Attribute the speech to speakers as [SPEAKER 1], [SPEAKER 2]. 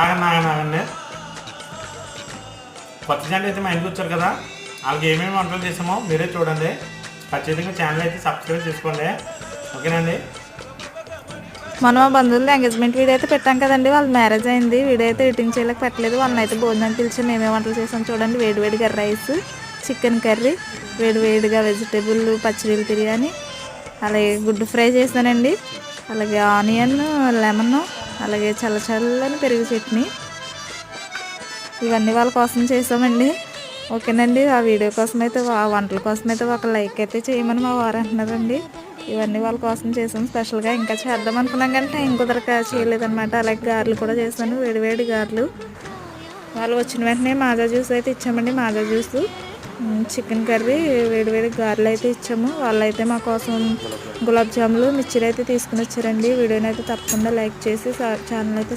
[SPEAKER 1] ఆగండి ఆగండి ఆగండి. కొత్త జంట అయితే మా ఇంటికి వచ్చారు కదా, వాళ్ళకి ఏమేమి వంటలు చేసామో మీరే చూడండి. ఖచ్చితంగా ఛానల్ అయితే సబ్స్క్రైబ్ చేసుకోండి, ఓకేనండి.
[SPEAKER 2] మనం మా బంధువులు ఎంగేజ్మెంట్ వీడియో అయితే పెట్టాం కదండి, వాళ్ళ మ్యారేజ్ అయింది. వీడియో అయితే ఎడిటింగ్ చేయలేక పెట్టలేదు. వాళ్ళని అయితే భోజనం పిలిచి మేమే వంటలు చేసాం చూడండి. వేడివేడిగా రైస్, చికెన్ కర్రీ, వేడివేడిగా వెజిటేబుల్ పచ్చిడీలు బిర్యానీ, అలాగే గుడ్డు ఫ్రై చేశానండి. అలాగే ఆనియన్, లెమన్, అలాగే చల్లచల్లని పెరుగు చట్నీ, ఇవన్నీ వాళ్ళ కోసం చేసామండి. ఓకేనండి. ఆ వీడియో కోసం అయితే ఆ వంటల కోసం అయితే ఒక లైక్ అయితే చేయమని మా వారు అంటున్నారండి. ఇవన్నీ వాళ్ళ కోసం చేసాం స్పెషల్గా. ఇంకా చేద్దాం అనుకున్నాం కానీ టైం కుదరక చేయలేదన్నమాట. అలాగే గారెలు కూడా చేశాను, వేడివేడి గారెలు. వాళ్ళు వచ్చిన వెంటనే మాజా జ్యూస్ అయితే ఇచ్చామండి. మాజా జ్యూస్, చికెన్ కర్రీ, వేడివేడి గారెలు అయితే ఇచ్చాము. వాళ్ళైతే మా కోసం గులాబ్ జాములు, మిర్చిలు అయితే తీసుకుని వచ్చారండి. వీడియోని అయితే తప్పకుండా లైక్ చేసి ఛానల్ అయితే